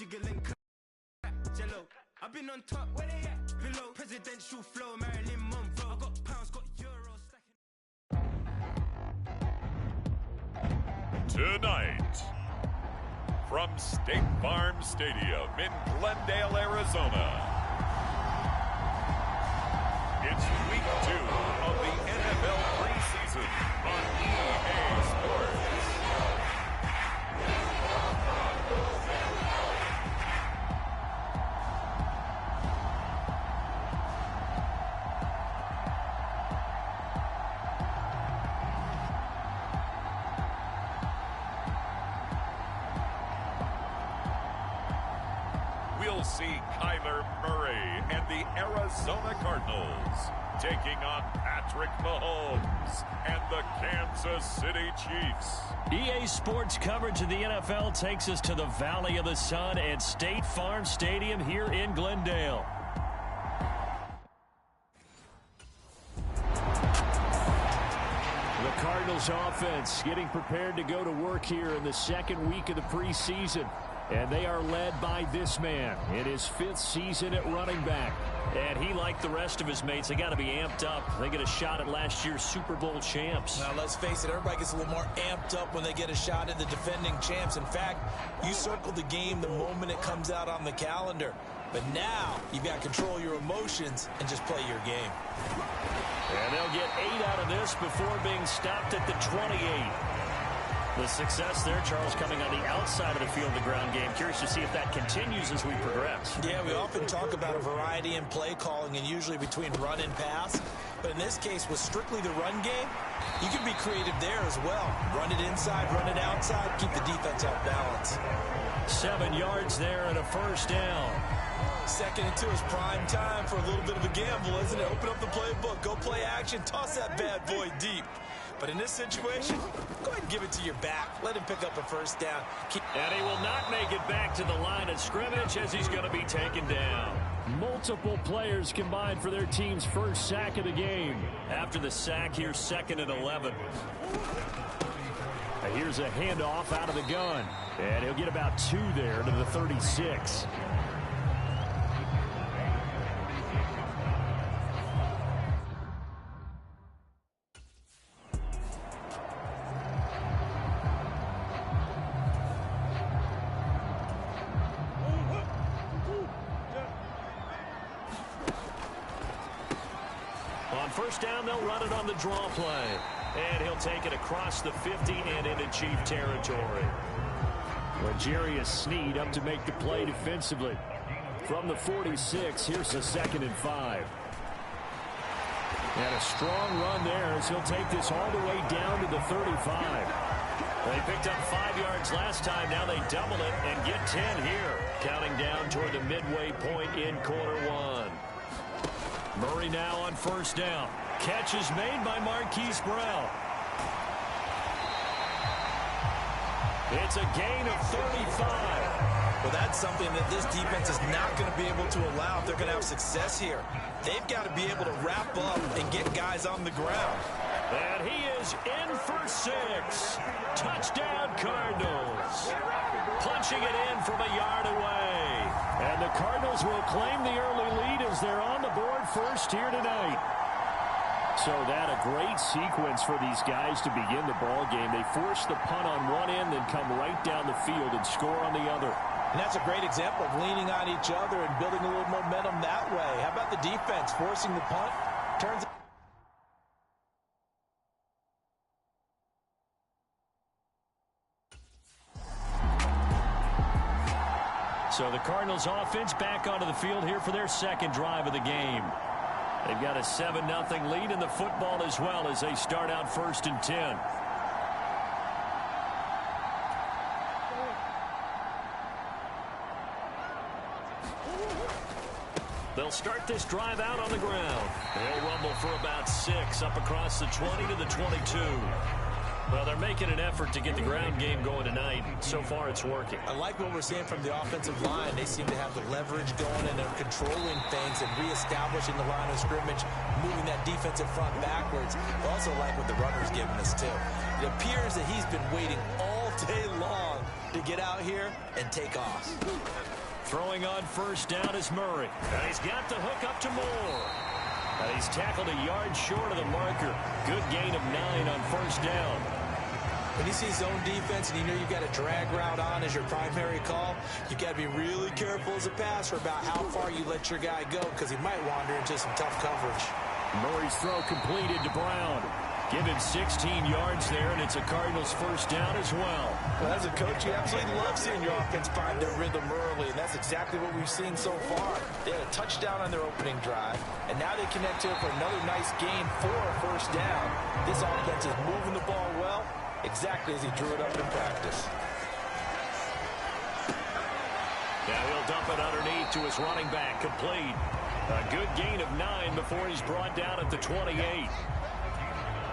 jiggling jello. I've been on top, where they at? Below. Presidential flow, Marilyn Monroe. I got pounds, got euros stacking. Tonight, from State Farm Stadium in Glendale, Arizona, it's week 2 of the NFL preseason on EA Sports. We'll see Kyler Murray and the Arizona Cardinals taking on Patrick Mahomes and the Kansas City Chiefs. EA Sports coverage of the NFL takes us to the Valley of the Sun at State Farm Stadium here in Glendale. The Cardinals offense getting prepared to go to work here in the second week of the preseason. And they are led by this man in his 5th season at running back. And he, like the rest of his mates, they got to be amped up. They get a shot at last year's Super Bowl champs. Now, let's face it, everybody gets a little more amped up when they get a shot at the defending champs. In fact, you circle the game the moment it comes out on the calendar. But now, you've got to control your emotions and just play your game. And they'll get 8 out of this before being stopped at the 28. The success there, Charles, coming on the outside of the field, the ground game. Curious to see if that continues as we progress. Yeah, we often talk about a variety in play calling and usually between run and pass. But in this case, with strictly the run game, you can be creative there as well. Run it inside, run it outside, keep the defense off balance. 7 yards there and a first down. 2nd and 2 is prime time for a little bit of a gamble, isn't it? Open up the playbook, go play action, toss that bad boy deep. But in this situation, go ahead and give it to your back. Let him pick up a first down. And he will not make it back to the line of scrimmage as he's going to be taken down. Multiple players combined for their team's first sack of the game. After the sack, here's 2nd and 11. Here's a handoff out of the gun. And he'll get about 2 there to the 36. First down, they'll run it on the draw play. And he'll take it across the 50 and into Chief territory. L'Jarius Sneed up to make the play defensively. From the 46, here's a 2nd and 5. And a strong run there as he'll take this all the way down to the 35. They picked up 5 yards last time. Now they double it and get 10 here. Counting down toward the midway point in quarter 1. Murray now on first down. Catch is made by Marquise Brown. It's a gain of 35. Well, that's something that this defense is not going to be able to allow if they're going to have success here. They've got to be able to wrap up and get guys on the ground. And he is in for 6. Touchdown, Cardinals. Punching it in from a yard away. And the Cardinals will claim the early lead as they're on the board first here tonight. So that a great sequence for these guys to begin the ball game. They force the punt on one end, then come right down the field and score on the other. And that's a great example of leaning on each other and building a little momentum that way. How about the defense forcing the punt? Turns. So the Cardinals offense back onto the field here for their second drive of the game. They've got a 7-0 lead in the football as well as they start out 1st and 10. They'll start this drive out on the ground. They'll rumble for about 6 up across the 20 to the 22. Well, they're making an effort to get the ground game going tonight. So far, it's working. I like what we're seeing from the offensive line. They seem to have the leverage going, and they're controlling things and reestablishing the line of scrimmage, moving that defensive front backwards. I also like what the runner's giving us, too. It appears that he's been waiting all day long to get out here and take off. Throwing on first down is Murray. And he's got the hook up to Moore. And he's tackled a yard short of the marker. Good gain of 9 on first down. When you see zone defense and you know you've got a drag route on as your primary call, you've got to be really careful as a passer about how far you let your guy go because he might wander into some tough coverage. Murray's throw completed to Brown. Give him 16 yards there, and it's a Cardinals first down as well. Well, as a coach, you absolutely love seeing your offense find their rhythm early, and that's exactly what we've seen so far. They had a touchdown on their opening drive, and now they connect here for another nice gain for a first down. This offense is moving the ball well, exactly as he drew it up in practice. Now he'll dump it underneath to his running back, complete. A good gain of 9 before he's brought down at the 28.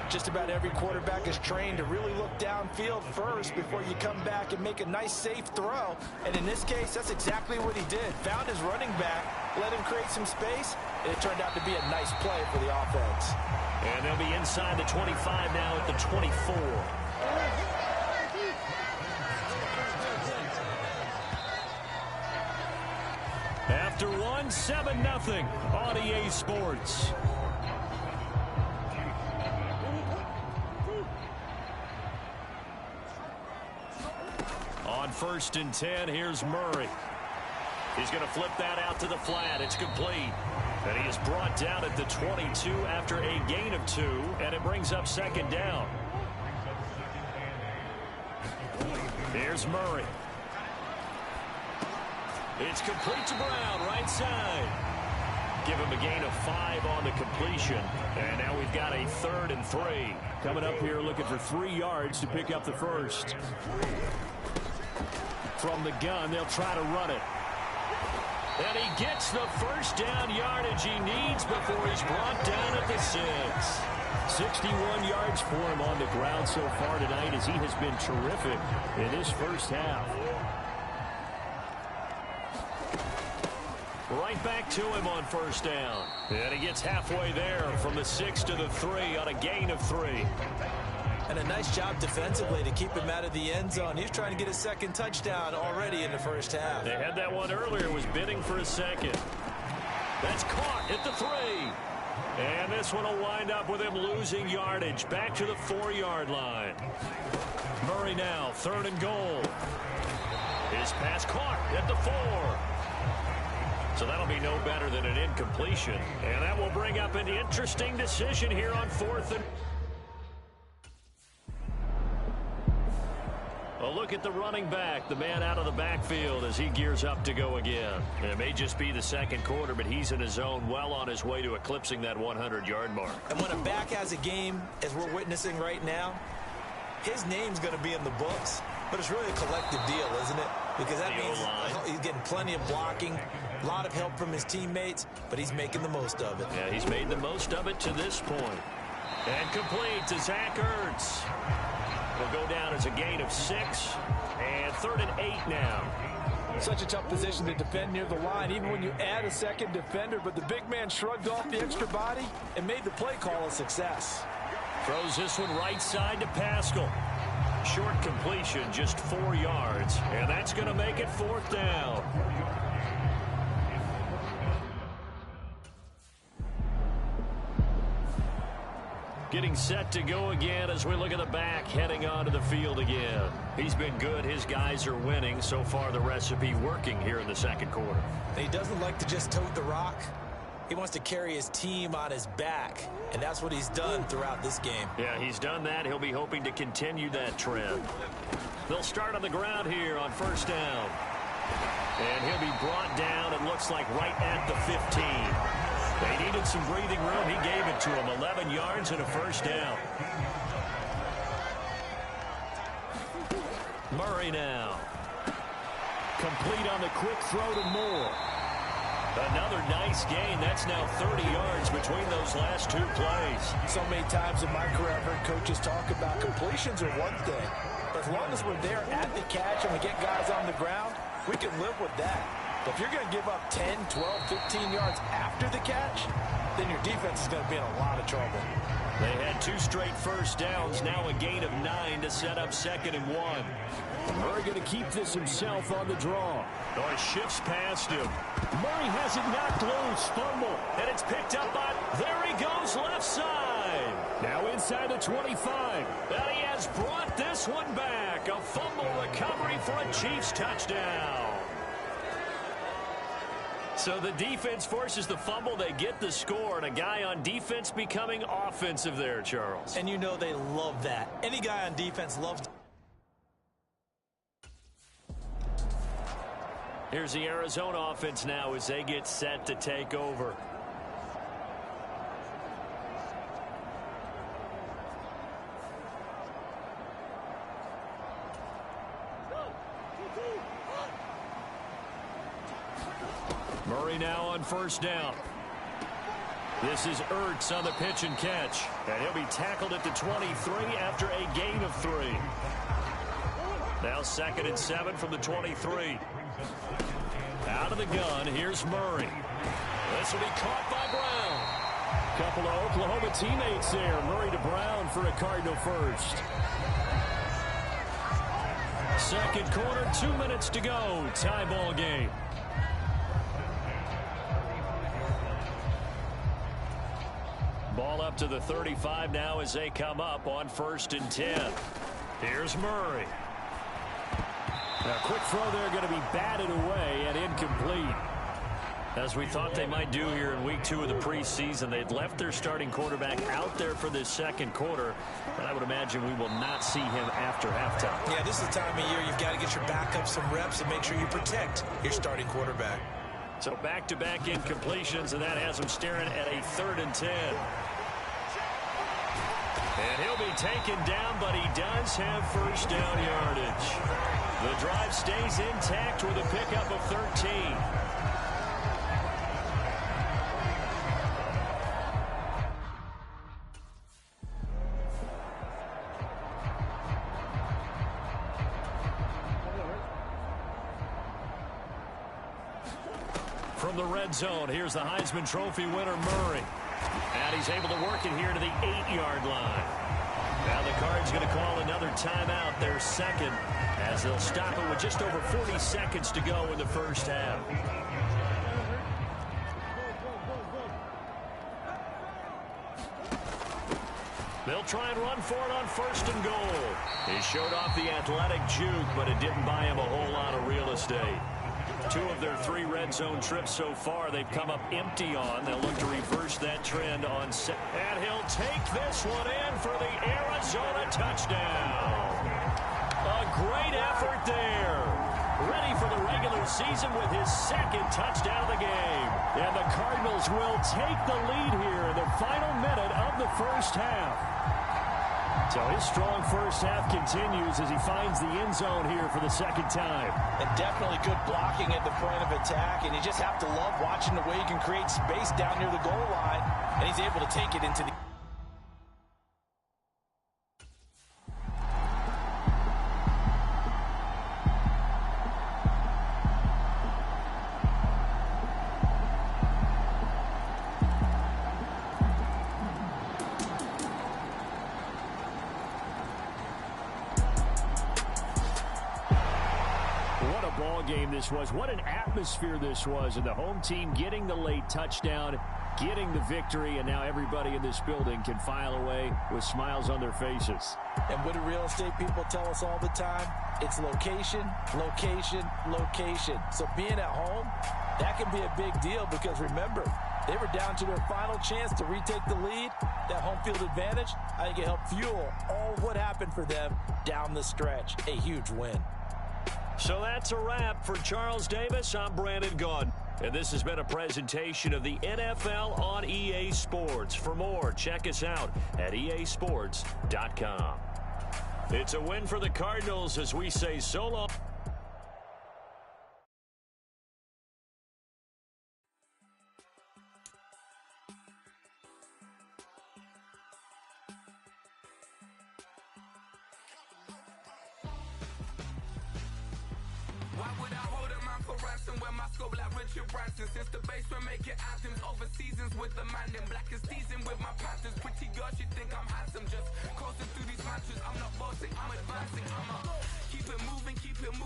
Just about every quarterback is trained to really look downfield first before you come back and make a nice, safe throw. And in this case, that's exactly what he did. Found his running back, let him create some space, and it turned out to be a nice play for the offense. And they'll be inside the 25 now at the 24. After one, 7-0 on EA Sports. On 1st and 10, here's Murray. He's going to flip that out to the flat. It's complete. And he is brought down at the 22 after a gain of 2, and it brings up 2nd down. Here's Murray. It's complete to Brown, right side. Give him a gain of 5 on the completion. And now we've got a 3rd and 3. Coming up here looking for 3 yards to pick up the first. From the gun, they'll try to run it. And he gets the first down yardage he needs before he's brought down at the 6. 61 yards for him on the ground so far tonight as he has been terrific in his first half. Right back to him on first down. And he gets halfway there from the 6 to the 3 on a gain of 3. And a nice job defensively to keep him out of the end zone. He's trying to get a 2nd touchdown already in the first half. They had that one earlier, was bidding for a 2nd. That's caught at the 3. And this one will wind up with him losing yardage back to the 4-yard line. Murray now, 3rd and goal. His pass caught at the 4. So that'll be no better than an incompletion. And that will bring up an interesting decision here on 4th and... A look at the running back, the man out of the backfield as he gears up to go again. And it may just be the 2nd quarter, but he's in his zone, well on his way to eclipsing that 100-yard mark. And when a back has a game, as we're witnessing right now, his name's going to be in the books. But it's really a collective deal, isn't it? Because that means he's getting plenty of blocking, a lot of help from his teammates, but he's making the most of it. Yeah, he's made the most of it to this point. And complete to Zach Ertz. It'll go down as a gain of 6, and 3rd and 8 now. Such a tough position to defend near the line, even when you add a 2nd defender, but the big man shrugged off the extra body and made the play call a success. Throws this one right side to Pascal. Short completion, just 4 yards, and that's going to make it 4th down. Getting set to go again as we look at the back heading onto the field again. He's been good. His guys are winning. So far, the recipe working here in the 2nd quarter. He doesn't like to just tote the rock. He wants to carry his team on his back, and that's what he's done throughout this game. Yeah, he's done that. He'll be hoping to continue that trend. They'll start on the ground here on first down. And he'll be brought down, it looks like, right at the 15. They needed some breathing room. He gave it to him. 11 yards and a first down. Murray now. Complete on the quick throw to Moore. Another nice gain. That's now 30 yards between those last 2 plays. So many times in my career, I've heard coaches talk about completions are one thing. But as long as we're there at the catch and we get guys on the ground, we can live with that. But if you're going to give up 10, 12, 15 yards after the catch, then your defense is going to be in a lot of trouble. They had 2 straight first downs, now a gain of 9 to set up 2nd and 1. Murray going to keep this himself on the draw. Oh, he shifts past him. Murray has it knocked loose. Fumble. And it's picked up on. There he goes, left side. Now inside the 25. And he has brought this one back. A fumble recovery for a Chiefs touchdown. So the defense forces the fumble. They get the score. And a guy on defense becoming offensive there, Charles. And you know they love that. Any guy on defense loves. Here's the Arizona offense now as they get set to take over. Murray now on first down. This is Ertz on the pitch and catch. And he'll be tackled at the 23 after a gain of 3. Now 2nd and 7 from the 23. Out of the gun, here's Murray. This will be caught by Brown. Couple of Oklahoma teammates there. Murray to Brown for a Cardinal first. Second quarter, 2 minutes to go. Tie ball game. Ball up to the 35 now as they come up on 1st and 10. Here's Murray. Now, quick throw there going to be batted away and incomplete. As we thought they might do here in week 2 of the preseason, they'd left their starting quarterback out there for this second quarter, and I would imagine we will not see him after halftime. Yeah, this is the time of year you've got to get your backup some reps and make sure you protect your starting quarterback. So back-to-back incompletions, and that has him staring at a 3rd and 10. And he'll be taken down, but he does have first down yardage. The drive stays intact with a pickup of 13. From the red zone, here's the Heisman Trophy winner, Murray. And he's able to work it here to the 8-yard line. Now the Cards going to call another timeout, their second, as they'll stop it with just over 40 seconds to go in the first half. They'll try and run for it on 1st and goal. He showed off the athletic juke, but it didn't buy him a whole lot of real estate. 2 of their 3 red zone trips so far, they've come up empty on. They'll look to reverse that trend on set. And he'll take this one in for the Arizona touchdown. A great effort there. Ready for the regular season with his 2nd touchdown of the game. And the Cardinals will take the lead here in the final minute of the first half. So his strong first half continues as he finds the end zone here for the 2nd time. And definitely good blocking at the point of attack. And you just have to love watching the way he can create space down near the goal line. And he's able to take it into the... Game this was. What an atmosphere this was, and the home team getting the late touchdown, getting the victory, and now everybody in this building can file away with smiles on their faces. And what do real estate people tell us all the time? It's location, location, location. So being at home, that can be a big deal because remember, they were down to their final chance to retake the lead. That home field advantage, I think it helped fuel all of what happened for them down the stretch. A huge win. So that's a wrap for Charles Davis. I'm Brandon Gaudin. And this has been a presentation of the NFL on EA Sports. For more, check us out at easports.com. It's a win for the Cardinals as we say so long. Since the basement making items over seasons with the man in black is teasing with my patterns. Pretty girl, she think I'm handsome. Just coasting through these matches. I'm not bossing, I'm advancing. I'ma keep it moving, keep it moving.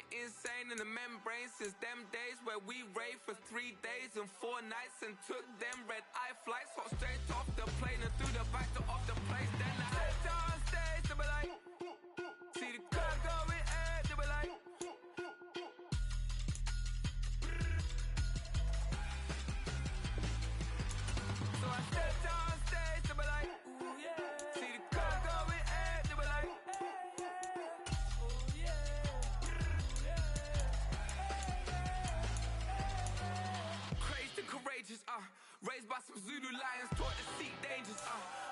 bit insane in the membrane since them days where we raved for 3 days and 4 nights and took them red-eye flights, hot straight off the plane and through the back door of the place. Then I stepped on stage, they were like, see the crowd going ahead, they were like, so I stepped on stage, they were like, ooh yeah, see the crowd going ahead, they were like, ooh yeah, crazed and courageous, raised by some Zulu lions, taught to seek dangers,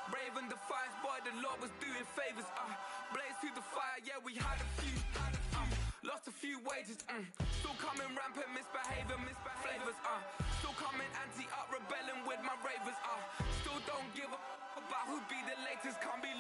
brave and defiant, boy, the Lord was doing favors, blaze through the fire, yeah, we had a few, lost a few wages, still coming rampant, misbehavior, flavors, still coming anti-up, rebelling with my ravers, still don't give a about who be the latest, can't be